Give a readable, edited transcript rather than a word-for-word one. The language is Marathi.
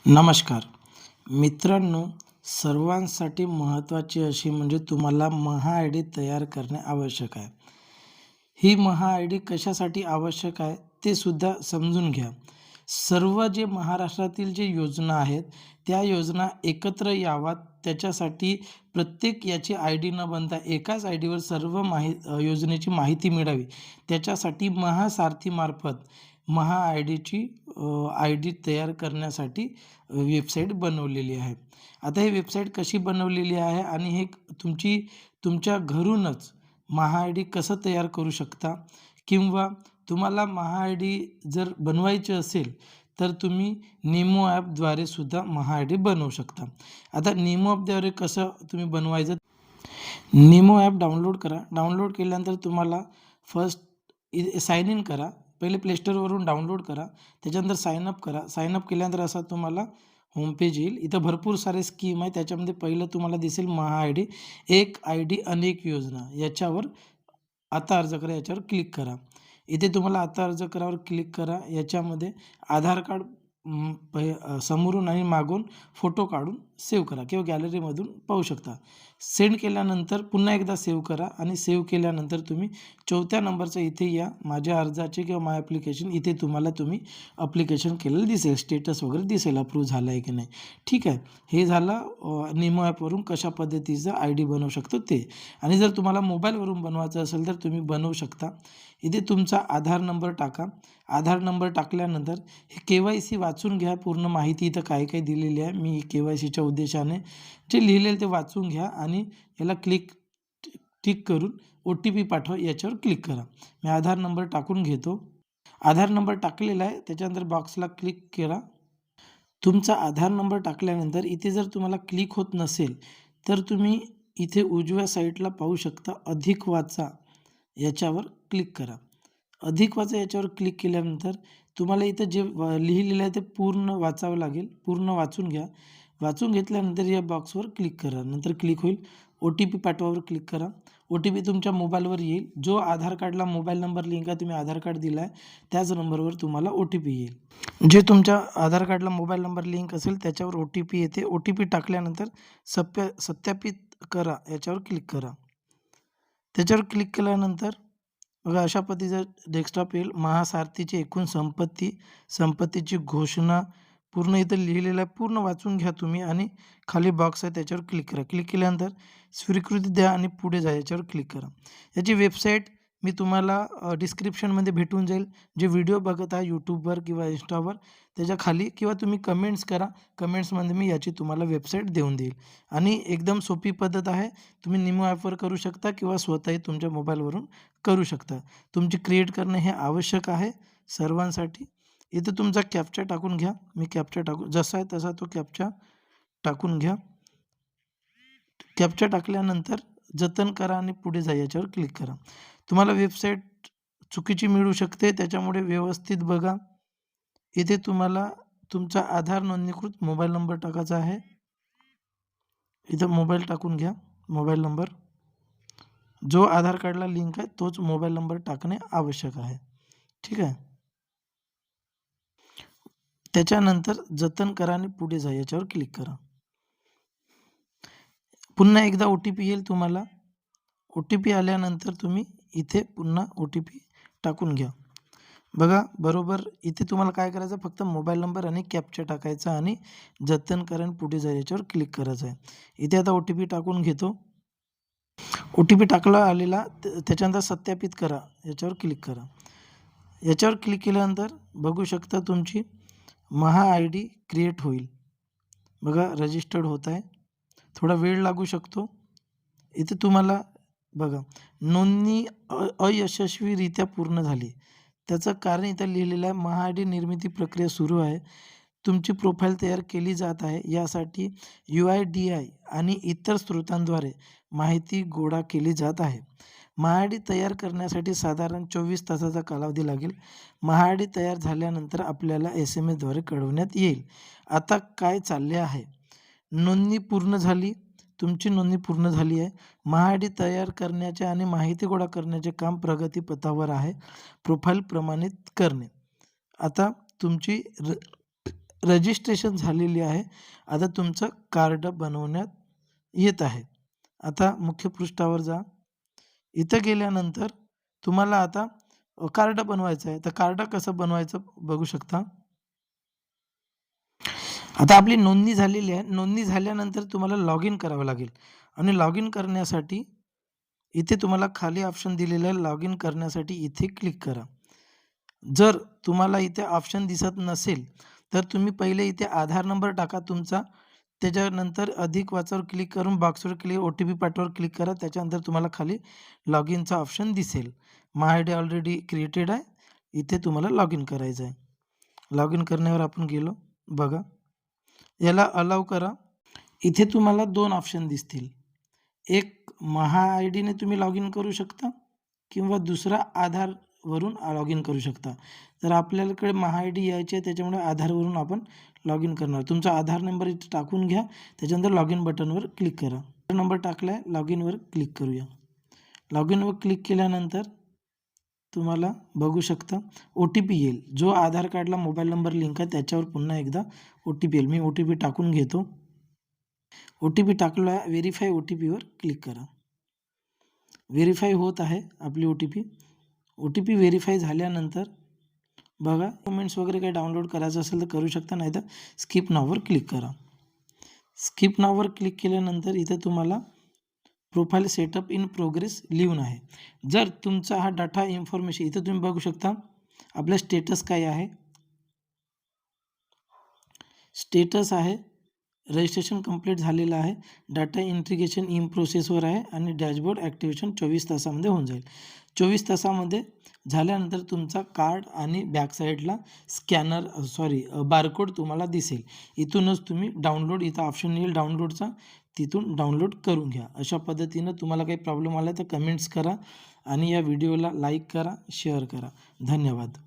नमस्कार मित्रांनो, सर्वांसाठी महत्त्वाची अशी म्हणजे तुम्हाला महा-आय-डी तयार करणे आवश्यक आहे. ही महा-आय-डी कशासाठी आवश्यक आहे ते सुद्धा समजून घ्या. सर्व जे महाराष्ट्रातील जे योजना आहेत, त्या योजना एकत्र याव्यात त्याच्यासाठी प्रत्येक याची आय-डी न बनता एकाच आय-डीवर सर्व योजनेची माहिती मिळावी, त्याच्यासाठी महासारथीमार्फत महा-आय-डीची आय-डी तयार करण्यासाठी वेबसाईट बनवलेली आहे. आता ही वेबसाईट कशी बनवलेली आहे आणि हे तुमच्या घरूनच महा-आय-डी कसं तयार करू शकता किंवा तुम्हाला महा-आय-डी जर बनवायची असेल, तर तुम्ही नेमो ॲपद्वारे सुद्धा महा-आय-डी बनवू शकता. आता नेमो ॲपद्वारे कसं तुम्ही बनवायचं? नेमो ॲप डाउनलोड करा. डाउनलोड केल्यानंतर तुम्हाला फर्स्ट साइन इन करा. पहिले प्ले स्टोअरवरून डाउनलोड करा. त्याच्यानंतर साइन अप करा. साइन अप केल्यानंतर असा तुम्हाला होम पेज येईल. इथं भरपूर सारे स्कीम आहे. त्याच्यामध्ये पहिलं तुम्हाला दिसेल महा-आय-डी, एक आय-डी अनेक योजना. याच्यावर आता अर्ज करा याच्यावर क्लिक करा. इथे तुम्हाला आता अर्ज करावर क्लिक करा. याच्यामध्ये आधार कार्ड समोरून आणि मागून फोटो काढून सेव्ह करा किंवा गॅलरीमधून पाहू शकता. सेंड केल्यानंतर पुन्हा एकदा सेव्ह करा आणि सेव्ह केल्यानंतर तुम्ही 4थ्या नंबरचं इथे या माझ्या अर्जाचे किंवा माय ॲप्लिकेशन इथे तुम्ही ॲप्लिकेशन केलेलं दिसेल, स्टेटस वगैरे दिसेल अप्रूव्ह झालं आहे की नाही. ठीक आहे, हे झालं नेमो ॲपवरून कशा पद्धतीचं आय-डी बनवू शकतो ते. आणि जर तुम्हाला मोबाईलवरून बनवायचं असेल तर तुम्ही बनवू शकता. इथे तुमचा आधार नंबर टाका. आधार नंबर टाकल्यानंतर हे KYC वाचून घ्या. पूर्ण माहिती इथं काय काय दिलेली आहे. मी KYCच्या उद्देशाने जे लिहिलेलं ते वाचून घ्या आणि याला टिक करून OTP पाठवा याच्यावर क्लिक करा. मी आधार नंबर टाकून घेतो. आधार नंबर टाकलेला आहे. त्याच्यानंतर बॉक्सला क्लिक करा. तुमचा आधार नंबर टाकल्यानंतर इथे जर तुम्हाला क्लिक होत नसेल तर तुम्ही इथे उजव्या साईडला पाहू शकता अधिक वाचा याच्यावर क्लिक करा. अधिक वाचा याच्यावर क्लिक केल्यानंतर तुम्हाला इथं जे लिहिलेलं आहे ते पूर्ण वाचावं लागेल. पूर्ण वाचून घ्या. वाचून घेतल्यानंतर या बॉक्सवर क्लिक करा. नंतर क्लिक होईल. OTP पाठवावर क्लिक करा. OTP तुमच्या मोबाईलवर येईल. जो आधार कार्डला मोबाईल नंबर लिंक आहे, तुम्ही आधार कार्ड दिला आहे त्याच नंबरवर तुम्हाला OTP येईल. जे तुमच्या आधार कार्डला मोबाईल नंबर लिंक असेल त्याच्यावर OTP येते. OTP टाकल्यानंतर सत्यापित करा याच्यावर क्लिक करा. त्याच्यावर क्लिक केल्यानंतर बघा अशा पद्धतीचं डेस्कटॉप येईल. महासारथीची एकूण संपत्तीची घोषणा पूर्ण इथं लिहिलेलं आहे. पूर्ण वाचून घ्या तुम्ही आणि खाली बॉक्स आहे त्याच्यावर क्लिक करा. क्लिक केल्यानंतर स्वीकृती द्या आणि पुढे जा याच्यावर क्लिक करा. याची वेबसाईट मी तुम्हाला डिस्क्रिप्शनमध्ये भेटून जाईल. जे व्हिडिओ बघत आहे यूट्यूबवर किंवा इंस्टावर त्याच्या खाली किंवा तुम्ही कमेंट्स करा. कमेंट्समध्ये मी याची तुम्हाला वेबसाईट देऊन देईल. आणि एकदम सोपी पद्धत आहे. तुम्ही नेमो ॲपवर करू शकता किंवा स्वतःही तुमच्या मोबाईलवरून करू शकता. तुमची क्रिएट करणं हे आवश्यक आहे सर्वांसाठी. इथं तुमचा कॅप्चा टाकून घ्या. मी कॅप्चा जसा आहे तसा तो कॅप्चा टाकून घ्या. कॅप्चा टाकल्यानंतर जतन करा आणि पुढे जा याच्यावर क्लिक करा. तुम्हाला वेबसाईट चुकीची मिळू शकते, त्याच्यामुळे व्यवस्थित बघा. इथे तुम्हाला तुमचा आधार नोंदणीकृत मोबाईल नंबर टाकायचा आहे. इथं मोबाईल टाकून घ्या. मोबाईल नंबर जो आधार कार्डला लिंक आहे तोच मोबाईल नंबर टाकणे आवश्यक आहे. ठीक आहे. त्याच्यानंतर जतन करा आणि पुढे जा याच्यावर क्लिक करा. पुन्हा एकदा OTP येईल तुम्हाला. OTP आल्यानंतर तुम्ही इथे पुन्हा OTP टाकून घ्या. बघा बरोबर इथे तुम्हाला काय करायचं, फक्त मोबाईल नंबर आणि कॅप्चा टाकायचा आणि जतन करा आणि पुढे जा याच्यावर क्लिक करायचं आहे. इथे आता OTP टाकून घेतो. OTP टाकला आलेला त्याच्यानंतर सत्यापित करा याच्यावर क्लिक करा. याच्यावर क्लिक केल्यानंतर बघू शकता तुमची महा-आय-डी क्रिएट होईल. बघा रजिस्टर्ड होत आहे. थोडा वेळ लागू शकतो. इथे तुम्हाला बघा नोंदणी अयशस्वीरित्या पूर्ण झाली. त्याचं कारण इथं लिहिलेलं आहे महा-आय-डी निर्मिती प्रक्रिया सुरू आहे. तुमची प्रोफाईल तयार केली जात आहे. यासाठी UIDAI आणि इतर स्रोतांद्वारे माहिती गोळा केली जात आहे. महा-आय-डी तयार करण्यासाठी साधारण 24 तासाचा कालावधी लागेल. महा-आय-डी तयार झाल्यानंतर आपल्याला SMS द्वारे कळवण्यात येईल. आता काय चालले आहे, नोंदणी पूर्ण झाली. तुमची नोंदणी पूर्ण झाली आहे. महा-आय-डी तयार करण्याचे आणि माहिती गोळा करण्याचे काम प्रगतीपथावर आहे. प्रोफाईल प्रमाणित करणे. आता तुमची रजिस्ट्रेशन झालेली आहे. आता तुमचं कार्ड बनवण्यात येत आहे. आता मुख्य पृष्ठावर जा. इथं गेल्यानंतर तुम्हाला आता कार्ड बनवायचं आहे. तर कार्ड कसं बनवायचं बघू शकता. आता आपली नोंदणी झालेली आहे. नोंदणी झाल्यानंतर तुम्हाला लॉग इन करावं लागेल आणि लॉग इन करण्यासाठी इथे तुम्हाला खाली ऑप्शन दिलेलं आहे, लॉग इन करण्यासाठी इथे क्लिक करा. जर तुम्हाला इथे ऑप्शन दिसत नसेल, तर तुम्ही पहिले इथे आधार नंबर टाका तुमचा. त्याच्यानंतर अधिक वाचावर क्लिक करून बॉक्सवर क्लिक ओ-टी-पी पाठवावर क्लिक करा. त्याच्यानंतर तुम्हाला खाली लॉग इनचा ऑप्शन दिसेल. माय आय-डी ऑलरेडी क्रिएटेड आहे. इथे तुम्हाला लॉग इन करायचं आहे. लॉग इन करण्यावर आपण गेलो. बघा, याला अलाउ करा. इथे तुम्हाला 2 ऑप्शन दिसतील. एक महा आय-डीने तुम्ही लॉग इन करू शकता किंवा दुसरा आधारवरून लॉग इन करू शकता. तर आपल्याकडे महा आय-डी यायची आहे, त्याच्यामुळे आधारवरून आपण लॉग इन करणार. तुमचा आधार नंबर इथे टाकून घ्या. त्याच्यानंतर लॉग इन बटनवर क्लिक करा. नंबर टाकला आहे, लॉग इनवर क्लिक करूया. लॉग इनवर क्लिक केल्यानंतर तुम्हाला बघू शकता ओ-टी-पी येईल. जो आधार कार्डला मोबाईल नंबर लिंक आहे त्याच्यावर पुन्हा एकदा ओ-टी-पी येईल. मी ओ-टी-पी टाकून घेतो. ओ-टी-पी टाकला आहे. व्हेरीफाय ओ-टी-पीवर क्लिक करा. व्हेरीफाय होत आहे आपली ओ-टी-पी. ओ-टी-पी व्हेरीफाय झाल्यानंतर बघा, डॉक्युमेंट्स वगैरे काही डाउनलोड करायचं असेल तर करू शकता, नाहीतर स्किप नाववर क्लिक करा. स्किप नाववर क्लिक केल्यानंतर इथे तुम्हाला प्रोफाईल सेटअप इन प्रोग्रेस लिहून आहे. जर तुमचा हा डाटा इन्फॉर्मेशन इथे तुम्ही बघू शकता, आपलं स्टेटस काय आहे. स्टेटस आहे रजिस्ट्रेशन कंप्लीट झालेलं आहे. डाटा इंटिग्रेशन इन प्रोसेसवर आहे आणि डॅशबोर्ड ॲक्टिव्हेशन 24 तासामध्ये होऊन जाईल. 24 तासामध्ये झाल्यानंतर तुमचा कार्ड आणि बॅक साईडला बारकोड तुम्हाला दिसेल. इथूनच तुम्ही डाउनलोड, इथं ऑप्शन येईल डाउनलोडचा, तिथून डाउनलोड करून घ्या. अशा पद्धतीनं तुम्हाला काही प्रॉब्लेम आला तर कमेंट्स करा आणि या व्हिडिओला लाईक करा, शेअर करा. धन्यवाद.